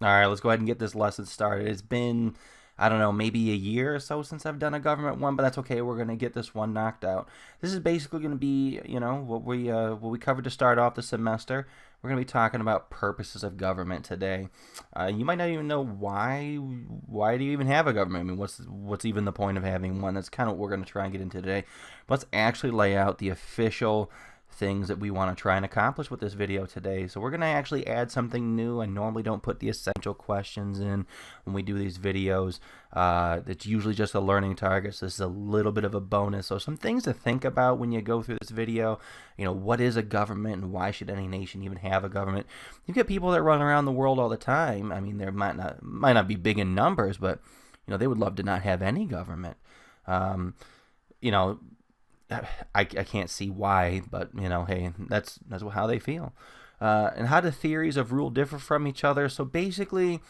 All right, let's go ahead and get this lesson started. It's been, I don't know, maybe a year or so since I've done a government one, but that's okay. We're gonna get this one knocked out. This is basically gonna be, what we covered to start off the semester. We're gonna be talking about purposes of government today. You might not even know why do you even have a government? I mean, what's even the point of having one? That's kind of what we're gonna try and get into today. But let's actually lay out the official things that we want to try and accomplish with this video today. So we're going to actually add something new. I normally don't put the essential questions in when we do these videos. It's usually just a learning target, so this is a little bit of a bonus. So some things to think about when you go through this video. What is a government and why should any nation even have a government? You get people that run around the world all the time. I mean, there might not be big in numbers, but they would love to not have any government. You know, I can't see why, but hey, that's how they feel. And how do theories of rule differ from each other? So basically,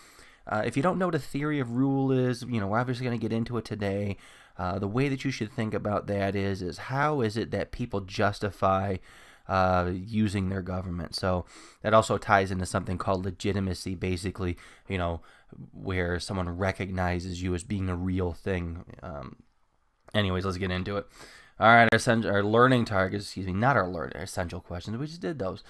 if you don't know what a theory of rule is, we're obviously going to get into it today. The way that you should think about that is how is it that people justify using their government? So that also ties into something called legitimacy, basically, where someone recognizes you as being a real thing. Anyways, let's get into it. All right, our learning targets, not our essential questions. We just did those.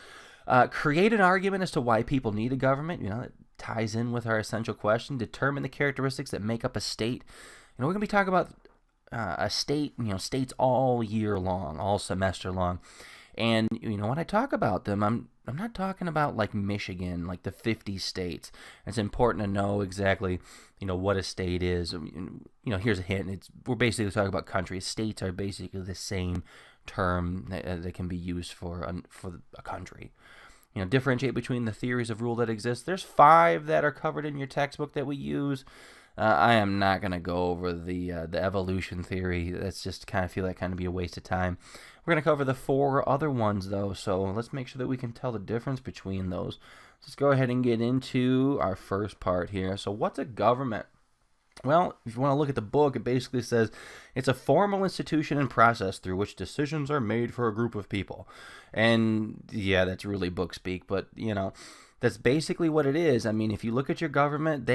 Create an argument as to why people need a government. That ties in with our essential question. Determine the characteristics that make up a state. We're going to be talking about a state, states all year long, all semester long. And when I talk about them, I'm not talking about like Michigan, like the 50 states. It's important to know exactly, what a state is. Here's a hint. We're basically talking about countries. States are basically the same term that can be used for a country. Differentiate between the theories of rule that exist. There's 5 that are covered in your textbook that we use. I am not going to go over the evolution theory. That's just feel like be a waste of time. We're going to cover the 4 other ones, though, so let's make sure that we can tell the difference between those. Let's go ahead and get into our first part here. So what's a government? Well, if you want to look at the book, it basically says it's a formal institution and process through which decisions are made for a group of people. And yeah, that's really book speak, but that's basically what it is. I mean, if you look at your government,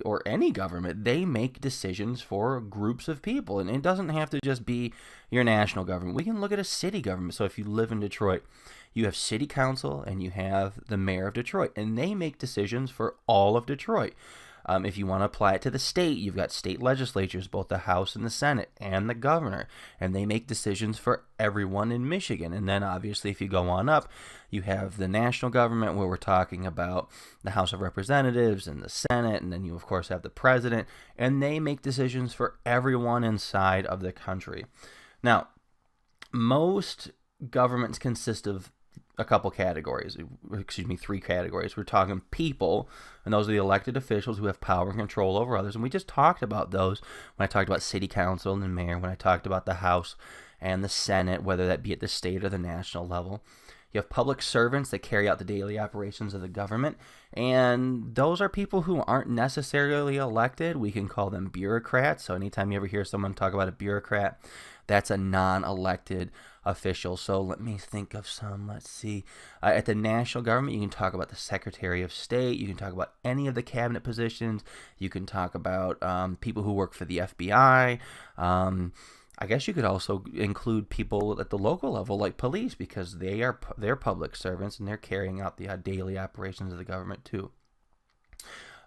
or any government, they make decisions for groups of people. And it doesn't have to just be your national government. We can look at a city government. So if you live in Detroit, you have city council and you have the mayor of Detroit, and they make decisions for all of Detroit. If you want to apply it to the state, you've got state legislatures, both the House and the Senate, and the governor, and they make decisions for everyone in Michigan. And then obviously if you go on up, you have the national government where we're talking about the House of Representatives and the Senate, and then you of course have the president, and they make decisions for everyone inside of the country. Now, most governments consist of a couple categories, 3 categories. We're talking people, and those are the elected officials who have power and control over others. And we just talked about those when I talked about city council and mayor, when I talked about the House and the Senate, whether that be at the state or the national level. You have public servants that carry out the daily operations of the government, and those are people who aren't necessarily elected. We can call them bureaucrats. So anytime you ever hear someone talk about a bureaucrat, that's a non-elected official. So let me think of some. Let's see. At the national government, you can talk about the Secretary of State. You can talk about any of the cabinet positions. You can talk about people who work for the FBI. I guess you could also include people at the local level, like police, because they're public servants and they're carrying out the daily operations of the government too.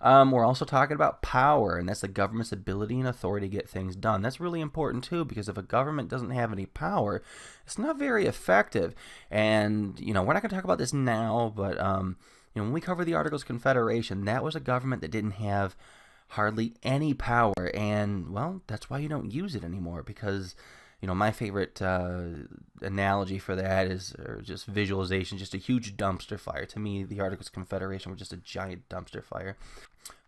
We're also talking about power, and that's the government's ability and authority to get things done. That's really important too, because if a government doesn't have any power, it's not very effective. And we're not going to talk about this now, but when we cover the Articles of Confederation, that was a government that didn't have hardly any power, and well, that's why you don't use it anymore, because my favorite analogy for that is, or just visualization, just a huge dumpster fire. To me, the Articles of Confederation were just a giant dumpster fire.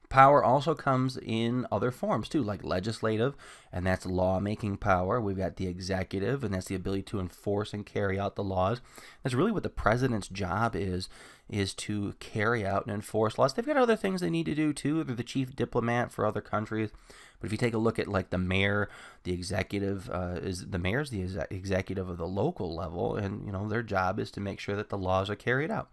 Power also comes in other forms too, like legislative, and that's lawmaking power. We've got the executive, and that's the ability to enforce and carry out the laws. That's really what the president's job is to carry out and enforce laws. They've got other things they need to do too. They're the chief diplomat for other countries. But if you take a look at like the mayor, the executive mayor's the executive of the local level, and their job is to make sure that the laws are carried out.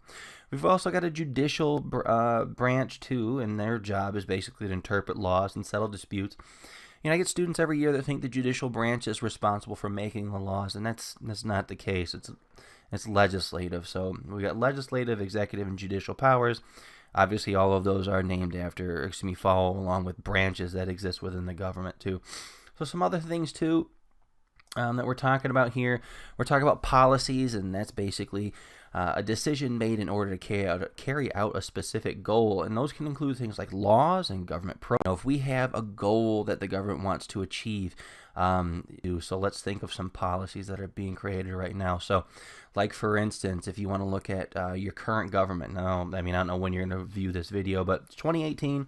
We've also got a judicial branch too, and their job is basically to interpret laws and settle disputes. I get students every year that think the judicial branch is responsible for making the laws, and that's not the case. It's legislative. So we got legislative, executive, and judicial powers. Obviously, all of those are named after, follow along with branches that exist within the government too. So some other things too that we're talking about here. We're talking about policies, and that's basically a decision made in order to carry out a specific goal, and those can include things like laws and government programs. If we have a goal that the government wants to achieve, so let's think of some policies that are being created right now. So, like for instance, if you want to look at your current government, now, I don't know when you're going to view this video, but 2018,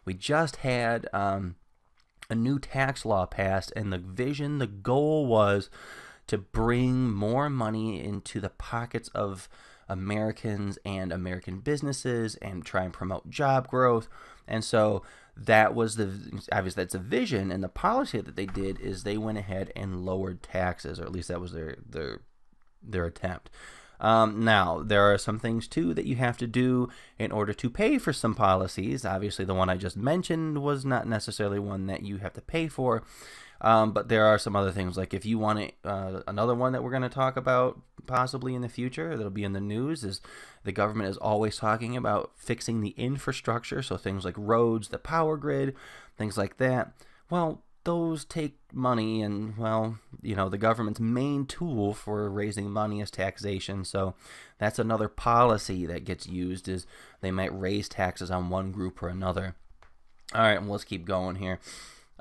we just had a new tax law passed, and the goal was to bring more money into the pockets of Americans and American businesses and try and promote job growth. And so that was obviously that's a vision, and the policy that they did is they went ahead and lowered taxes, or at least that was their attempt. Now, there are some things too that you have to do in order to pay for some policies. Obviously, the one I just mentioned was not necessarily one that you have to pay for. But there are some other things, like if you want another one that we're going to talk about possibly in the future that'll be in the news, is the government is always talking about fixing the infrastructure, so things like roads, the power grid, things like that. Well, those take money, and the government's main tool for raising money is taxation. So that's another policy that gets used, is they might raise taxes on one group or another. All right, well, let's keep going here.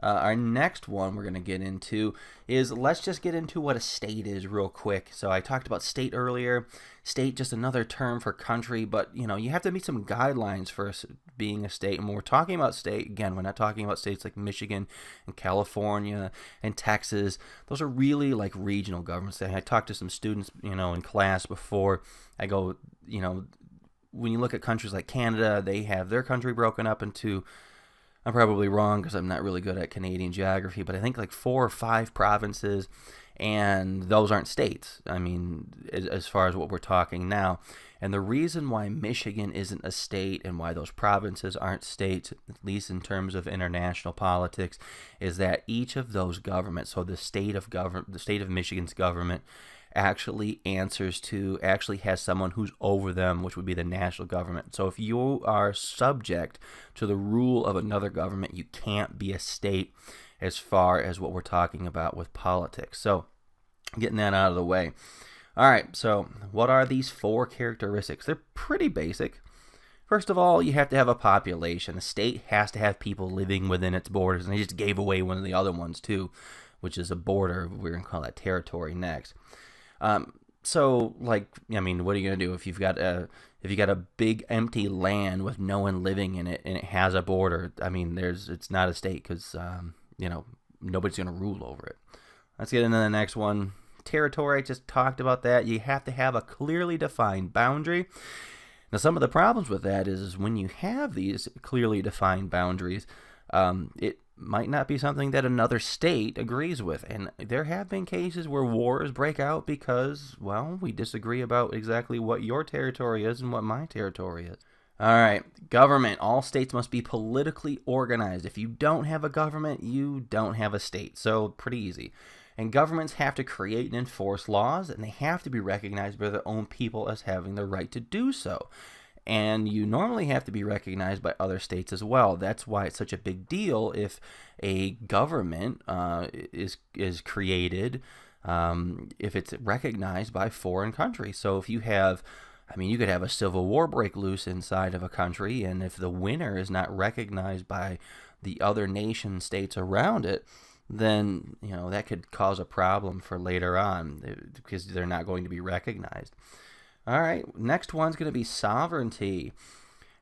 Our next one we're going to get into is, let's just get into what a state is real quick. So I talked about state earlier. State, just another term for country, but you have to meet some guidelines for being a state. And when we're talking about state, again, we're not talking about states like Michigan and California and Texas. Those are really like regional governments. I talked to some students, in class before. I go, when you look at countries like Canada, they have their country broken up into, I'm probably wrong because I'm not really good at Canadian geography, but I think like 4 or 5 provinces, and those aren't states. As far as what we're talking now. And the reason why Michigan isn't a state and why those provinces aren't states, at least in terms of international politics, is that each of those governments, so the state of Michigan's government, actually has someone who's over them, which would be the national government. So if you are subject to the rule of another government, you can't be a state as far as what we're talking about with politics. So getting that out of the way. All right, so what are these 4 characteristics? They're pretty basic. First of all, you have to have a population. A state has to have people living within its borders, and they just gave away one of the other ones too, which is a border. We're going to call that territory next. So, what are you going to do if you've got a big empty land with no one living in it and it has a border? It's not a state because nobody's going to rule over it. Let's get into the next one. Territory, I just talked about that. You have to have a clearly defined boundary. Now, some of the problems with that is when you have these clearly defined boundaries, it might not be something that another state agrees with. And there have been cases where wars break out because, we disagree about exactly what your territory is and what my territory is. All right, government. All states must be politically organized. If you don't have a government, you don't have a state. So pretty easy. And governments have to create and enforce laws, and they have to be recognized by their own people as having the right to do so. And you normally have to be recognized by other states as well. That's why it's such a big deal if a government is created, if it's recognized by foreign countries. So if you have, you could have a civil war break loose inside of a country, and if the winner is not recognized by the other nation states around it, then that could cause a problem for later on because they're not going to be recognized. All right, next one's going to be sovereignty.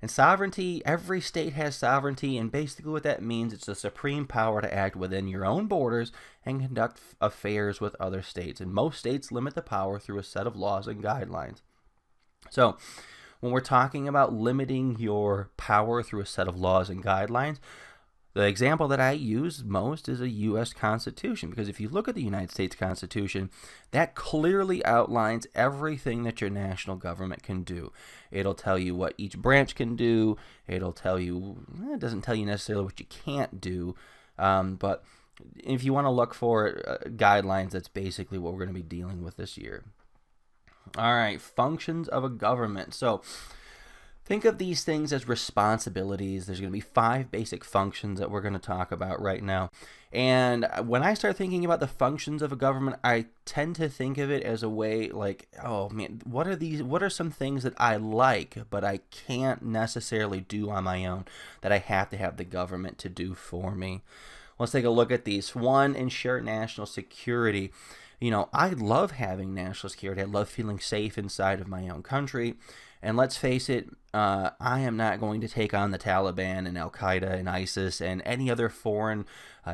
And sovereignty, every state has sovereignty, and basically what that means, it's the supreme power to act within your own borders and conduct affairs with other states. And most states limit the power through a set of laws and guidelines. So when we're talking about limiting your power through a set of laws and guidelines, The example that I use most is a U.S. Constitution, because if you look at the United States Constitution, that clearly outlines everything that your national government can do. It'll tell you what each branch can do. It'll tell you, it doesn't tell you necessarily what you can't do, but if you want to look for guidelines, that's basically what we're going to be dealing with this year. All right, functions of a government. So think of these things as responsibilities. There's going to be 5 basic functions that we're going to talk about right now. And when I start thinking about the functions of a government, I tend to think of it as a way like, oh man, what are some things that I like, but I can't necessarily do on my own, that I have to have the government to do for me? Let's take a look at these. 1, ensure national security. I love having national security. I love feeling safe inside of my own country. And let's face it, I am not going to take on the Taliban and Al-Qaeda and ISIS and any other foreign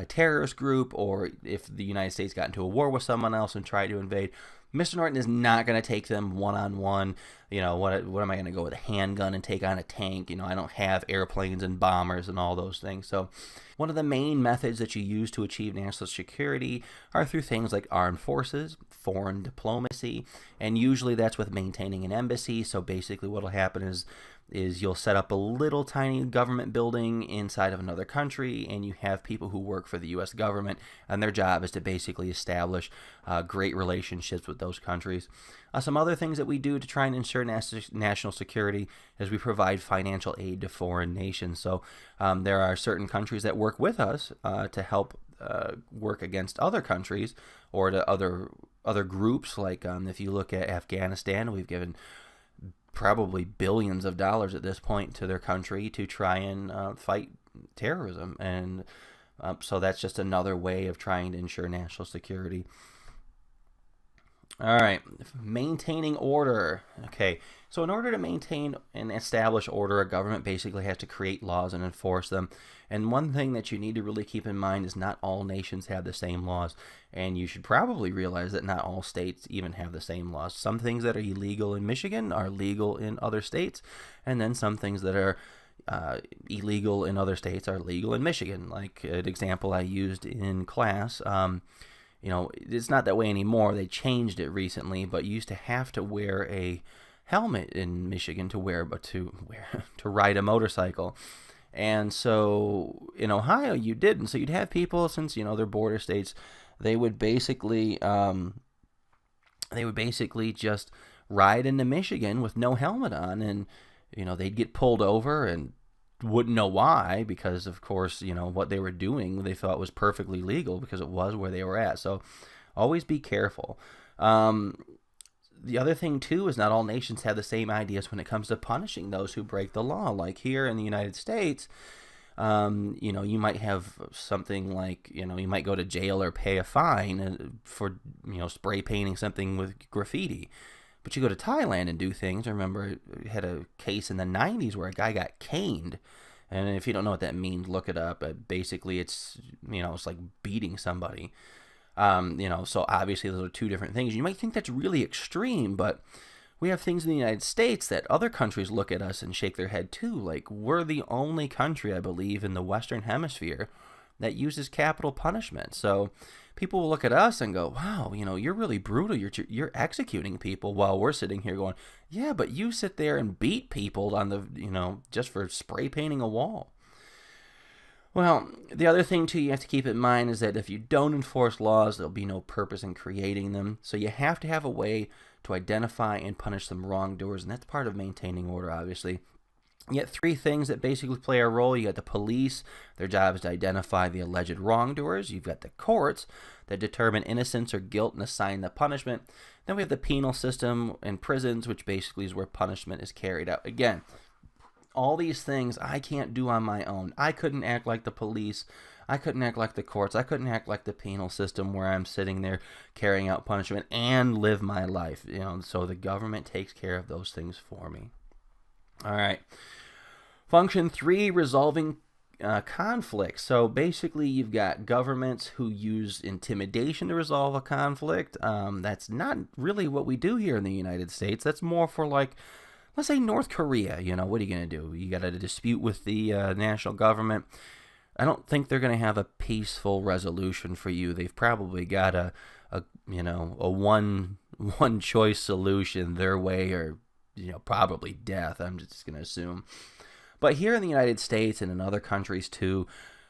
terrorist group, or if the United States got into a war with someone else and tried to invade. Mr. Norton is not going to take them one-on-one. What am I going to go with a handgun and take on a tank? I don't have airplanes and bombers and all those things. So one of the main methods that you use to achieve national security are through things like armed forces, foreign diplomacy, and usually that's with maintaining an embassy. So basically what will happen is you'll set up a little tiny government building inside of another country, and you have people who work for the U.S. government, and their job is to basically establish great relationships with those countries. Some other things that we do to try and ensure national security is we provide financial aid to foreign nations. So there are certain countries that work with us to help work against other countries or to other groups. Like if you look at Afghanistan, we've given probably billions of dollars at this point to their country to try and fight terrorism. And so that's just another way of trying to ensure national security. All right, maintaining order. Okay, so in order to maintain and establish order, a government basically has to create laws and enforce them. And one thing that you need to really keep in mind is not all nations have the same laws. And you should probably realize that not all states even have the same laws. Some things that are illegal in Michigan are legal in other states. And then some things that are illegal in other states are legal in Michigan. Like an example I used in class, it's not that way anymore. They changed it recently, but you used to have to wear a helmet in Michigan to ride a motorcycle. And so in Ohio, you didn't. So you'd have people, since they're border states, they would basically just ride into Michigan with no helmet on, and they'd get pulled over and wouldn't know why, because of course what they were doing they thought was perfectly legal because it was where they were at. So always be careful. The other thing too is not all nations have the same ideas when it comes to punishing those who break the law. Like here in the United States, you might have something like, you might go to jail or pay a fine for spray painting something with graffiti. But you go to Thailand and do things. I remember I had a case in the 90s where a guy got caned. And if you don't know what that means, look it up. Basically, it's like beating somebody. So obviously those are 2 different things. You might think that's really extreme, but we have things in the United States that other countries look at us and shake their head too. Like, we're the only country, I believe, in the Western Hemisphere that uses capital punishment. So people will look at us and go, wow, you're really brutal. You're executing people, while we're sitting here going, yeah, but you sit there and beat people on the, just for spray painting a wall. Well, the other thing too you have to keep in mind is that if you don't enforce laws, there'll be no purpose in creating them. So you have to have a way to identify and punish some wrongdoers, and that's part of maintaining order, obviously. You get 3 things that basically play a role. You got the police. Their job is to identify the alleged wrongdoers. You've got the courts that determine innocence or guilt and assign the punishment. Then we have the penal system and prisons, which basically is where punishment is carried out. Again, all these things I can't do on my own. I couldn't act like the police. I couldn't act like the courts. I couldn't act like the penal system where I'm sitting there carrying out punishment and live my life. So the government takes care of those things for me. All right. Function 3, resolving conflicts. So basically you've got governments who use intimidation to resolve a conflict. That's not really what we do here in the United States. That's more for, like, let's say North Korea. What are you going to do? You got a dispute with the national government. I don't think they're going to have a peaceful resolution for you. They've probably got a one choice solution their way, or probably death. I'm just going to assume. But here in the United States and in other countries too,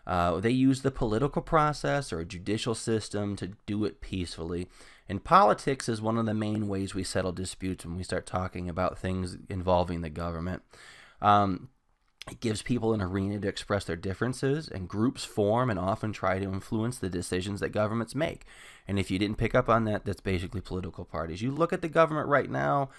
they use the political process or a judicial system to do it peacefully. And politics is one of the main ways we settle disputes when we start talking about things involving the government. It gives people an arena to express their differences, and groups form and often try to influence the decisions that governments make. And if you didn't pick up on that, that's basically political parties. You look at the government right now,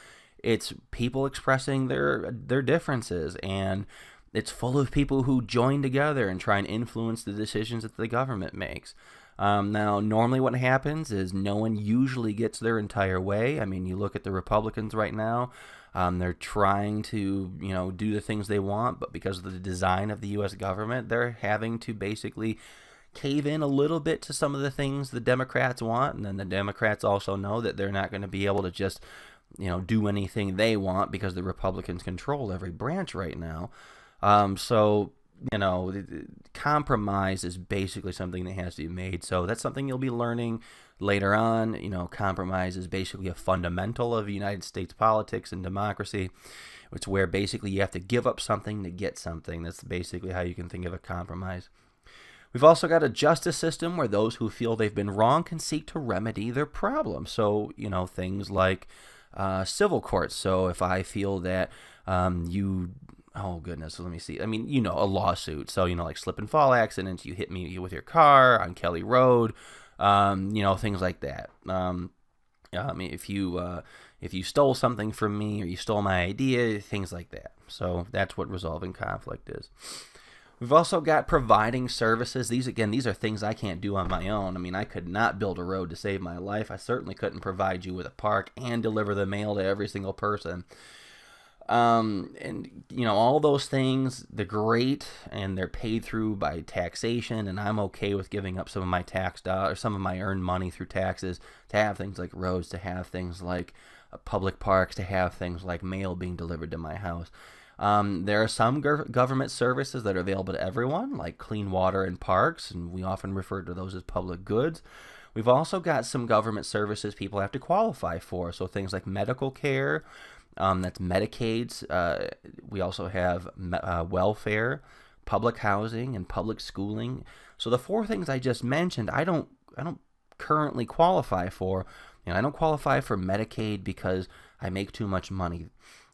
it's people expressing their differences, and it's full of people who join together and try and influence the decisions that the government makes. Now, normally what happens is no one usually gets their entire way. I mean, you look at the Republicans right now. They're trying to, do the things they want, but because of the design of the U.S. government, they're having to basically cave in a little bit to some of the things the Democrats want, and then the Democrats also know that they're not going to be able to just, do anything they want because the Republicans control every branch right now. So compromise is basically something that has to be made. So that's something you'll be learning later on. Compromise is basically a fundamental of United States politics and democracy. It's where basically you have to give up something to get something. That's basically how you can think of a compromise. We've also got a justice system where those who feel they've been wrong can seek to remedy their problem. So, things like civil courts. So if I feel that oh goodness, let me see. I mean, a lawsuit. So, like slip and fall accidents, you hit me with your car on Kelly Road, things like that. If you stole something from me or you stole my idea, things like that. So that's what resolving conflict is. We've also got providing services. These are things I can't do on my own. I mean, I could not build a road to save my life. I certainly couldn't provide you with a park and deliver the mail to every single person. And all those things, they're great, and they're paid through by taxation, and I'm okay with giving up some of my tax dollars, some of my earned money through taxes to have things like roads, to have things like public parks, to have things like mail being delivered to my house. There are some government services that are available to everyone, like clean water and parks, and we often refer to those as public goods. We've also got some government services people have to qualify for, so things like medical care, that's Medicaid's. We also have welfare, public housing, and public schooling. So the four things I just mentioned, I don't currently qualify for. I don't qualify for Medicaid because I make too much money.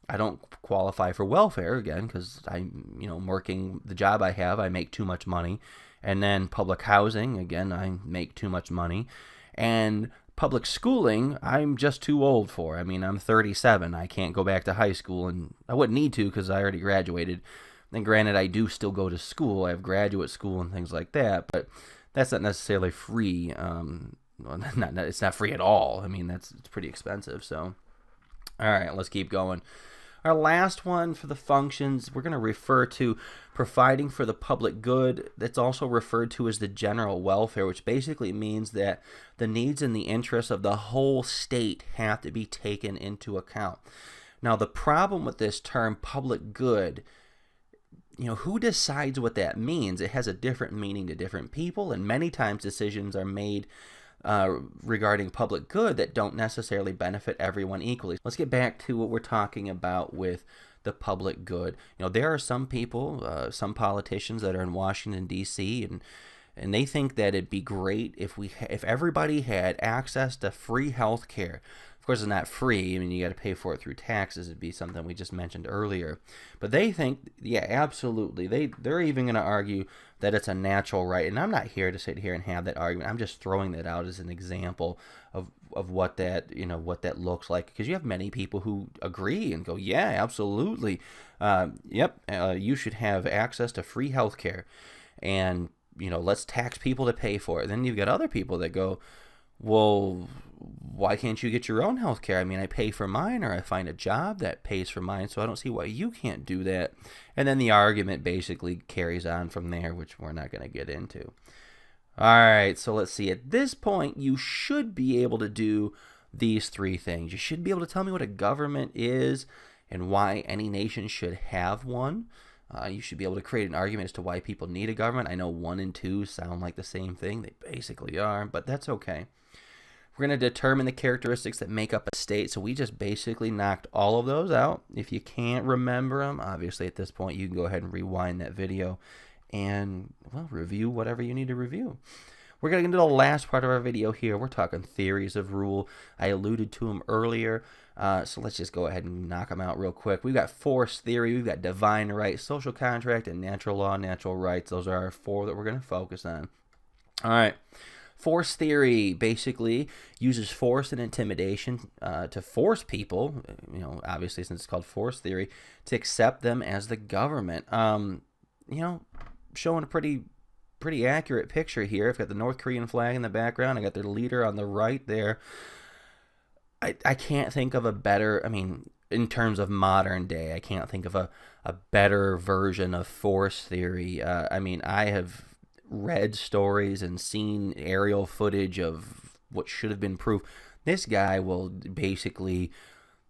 I don't qualify for welfare, again, because I'm working the job I have, I make too much money. And then public housing, again, I make too much money. And public schooling, I'm just too old for. I mean, I'm 37. I can't go back to high school, and I wouldn't need to because I already graduated. And granted, I do still go to school. I have graduate school and things like that, but that's not necessarily free. It's not free at all. I mean, it's pretty expensive. So, all right, let's keep going. Our last one for the functions, we're going to refer to providing for the public good. That's also referred to as the general welfare, which basically means that the needs and the interests of the whole state have to be taken into account. Now, the problem with this term, public good, who decides what that means? It has a different meaning to different people, and many times decisions are made regarding public good that don't necessarily benefit everyone equally. Let's get back to what we're talking about with the public good. There are some people, some politicians that are in Washington, D.C., and they think that it'd be great if everybody had access to free health care. Of course, it's not free. I mean, you got to pay for it through taxes. It'd be something we just mentioned earlier. But they think, yeah, absolutely. They're even going to argue that it's a natural right. And I'm not here to sit here and have that argument. I'm just throwing that out as an example of what that looks like. Because you have many people who agree and go, yeah, absolutely. You should have access to free health care. And, let's tax people to pay for it. Then you've got other people that go, well, why can't you get your own health care? I mean, I pay for mine, or I find a job that pays for mine, so I don't see why you can't do that. And then the argument basically carries on from there, which we're not going to get into. All right, so let's see. At this point, you should be able to do these three things. You should be able to tell me what a government is and why any nation should have one. You should be able to create an argument as to why people need a government. I know 1 and 2 sound like the same thing. They basically are, but that's okay. We're going to determine the characteristics that make up a state. So we just basically knocked all of those out. If you can't remember them, obviously at this point you can go ahead and rewind that video and, well, review whatever you need to review. We're going to get into the last part of our video here. We're talking theories of rule. I alluded to them earlier, so let's just go ahead and knock them out real quick. We've got force theory, we've got divine right, social contract, and natural law, natural rights. Those are our 4 that we're going to focus on. All right. Force theory basically uses force and intimidation to force people, obviously since it's called force theory, to accept them as the government. Showing a pretty accurate picture here. I've got the North Korean flag in the background. I got their leader on the right there. I can't think of a better, in terms of modern day, I can't think of a better version of force theory. I have read stories and seen aerial footage of what should have been proof. This guy will basically,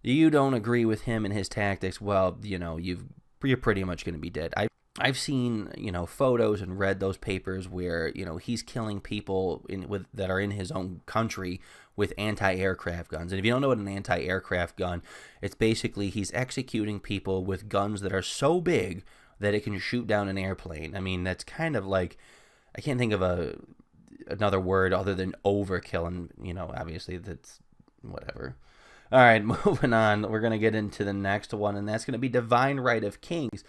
you don't agree with him and his tactics, well, you're pretty much going to be dead. I've seen, photos and read those papers where, he's killing people that are in his own country with anti-aircraft guns. And if you don't know what an anti-aircraft gun, it's basically he's executing people with guns that are so big that it can shoot down an airplane. That's kind of like, I can't think of another word other than overkill, and obviously that's whatever. All right, moving on. We're going to get into the next one, and that's going to be divine right of kings.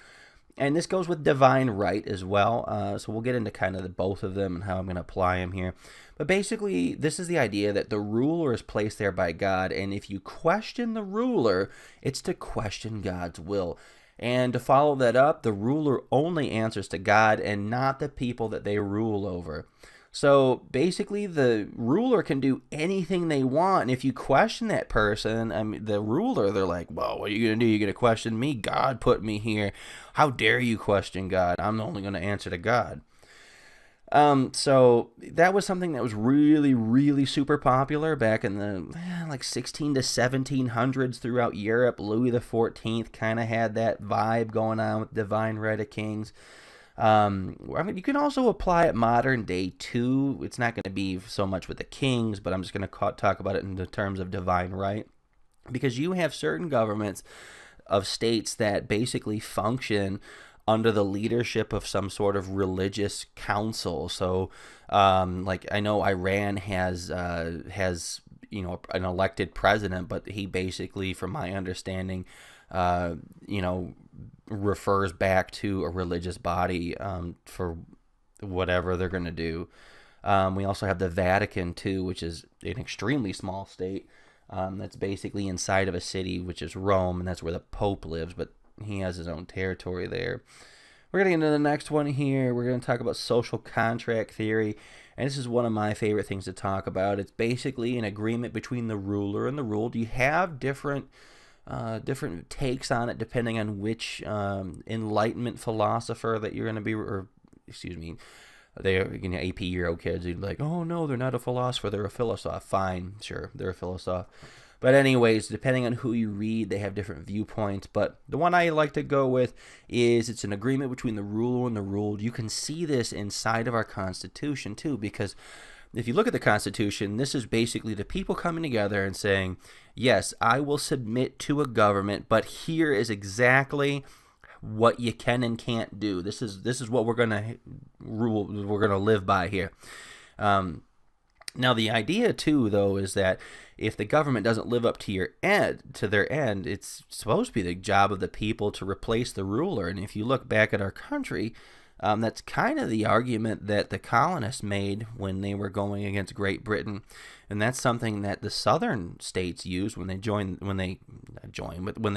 And this goes with divine right as well. So we'll get into kind of both of them and how I'm going to apply them here. But basically, this is the idea that the ruler is placed there by God, and if you question the ruler, it's to question God's will. And to follow that up, the ruler only answers to God and not the people that they rule over. So basically, the ruler can do anything they want. And if you question that person, the ruler, they're like, well, what are you going to do? You're going to question me? God put me here. How dare you question God? I'm only going to answer to God. So that was something that was really, really super popular back in the 16 to 1700s throughout Europe. Louis XIV kind of had that vibe going on with divine right of kings. You can also apply it modern day too. It's not going to be so much with the kings, but I'm just going to talk about it in the terms of divine right, because you have certain governments of states that basically function under the leadership of some sort of religious council. So, I know Iran has an elected president, but he basically, from my understanding, refers back to a religious body for whatever they're going to do. We also have the Vatican too, which is an extremely small state that's basically inside of a city, which is Rome, and that's where the Pope lives, but he has his own territory there. We're going to get into the next one here. We're going to talk about social contract theory, and this is one of my favorite things to talk about. It's basically an agreement between the ruler and the ruled. You have different takes on it depending on which Enlightenment philosopher that you're going to be, they're AP Euro kids who'd be like, oh no, they're not a philosopher, they're a philosopher. Fine, sure, they're a philosopher. But anyways, depending on who you read, they have different viewpoints. But the one I like to go with is it's an agreement between the ruler and the ruled. You can see this inside of our Constitution too, because if you look at the Constitution, this is basically the people coming together and saying, yes, I will submit to a government, but here is exactly what you can and can't do. This is what we're going to rule, we're going to live by here. Now, the idea, too, though, is that if the government doesn't live up to their end, it's supposed to be the job of the people to replace the ruler. And if you look back at our country, that's kind of the argument that the colonists made when they were going against Great Britain. And that's something that the southern states used when they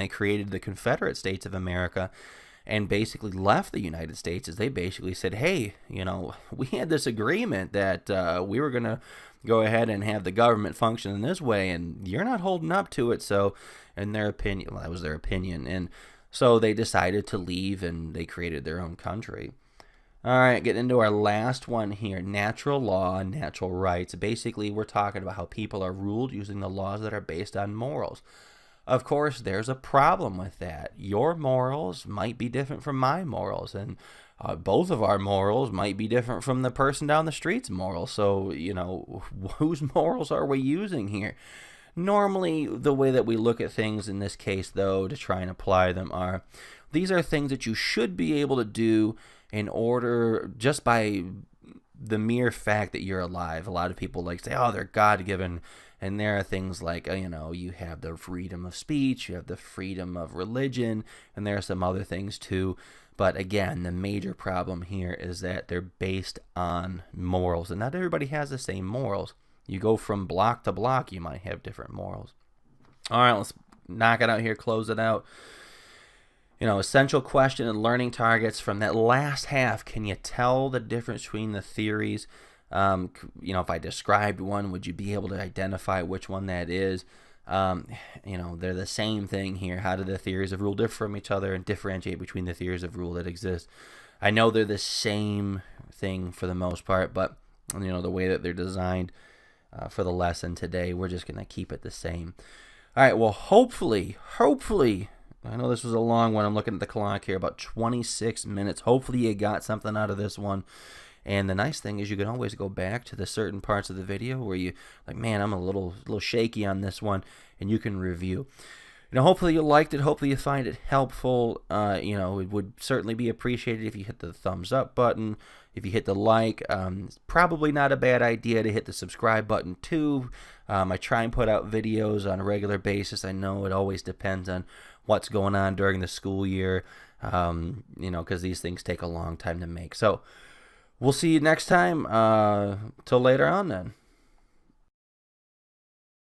created the Confederate States of America and basically left the United States, is they basically said, hey, we had this agreement that we were going to go ahead and have the government function in this way, and you're not holding up to it. So in their opinion, well, that was their opinion, and so they decided to leave and they created their own country. All right, getting into our last one here, natural law and natural rights. Basically, we're talking about how people are ruled using the laws that are based on morals. Of course, there's a problem with that. Your morals might be different from my morals, and both of our morals might be different from the person down the street's morals. So, whose morals are we using here? Normally, the way that we look at things in this case, though, to try and apply them are, these are things that you should be able to do in order, just by the mere fact that you're alive. A lot of people say, oh, they're God-given. And there are things like, you have the freedom of speech, you have the freedom of religion, and there are some other things too. But again, the major problem here is that they're based on morals. And not everybody has the same morals. You go from block to block, you might have different morals. All right, let's knock it out here, close it out. Essential question and learning targets from that last half. Can you tell the difference between the theories? If I described one, would you be able to identify which one that is? They're the same thing here. How do the theories of rule differ from each other and differentiate between the theories of rule that exist? I know they're the same thing for the most part, but the way that they're designed for the lesson today, we're just going to keep it the same. All right, well, hopefully, I know this was a long one. I'm looking at the clock here, about 26 minutes. Hopefully you got something out of this one. And the nice thing is you can always go back to the certain parts of the video where you man, I'm a little shaky on this one, and you can review. Hopefully you liked it. Hopefully you find it helpful. It would certainly be appreciated if you hit the thumbs up button, if you hit the like. It's probably not a bad idea to hit the subscribe button too. I try and put out videos on a regular basis. I know it always depends on what's going on during the school year, because these things take a long time to make. So we'll see you next time. Till later on then.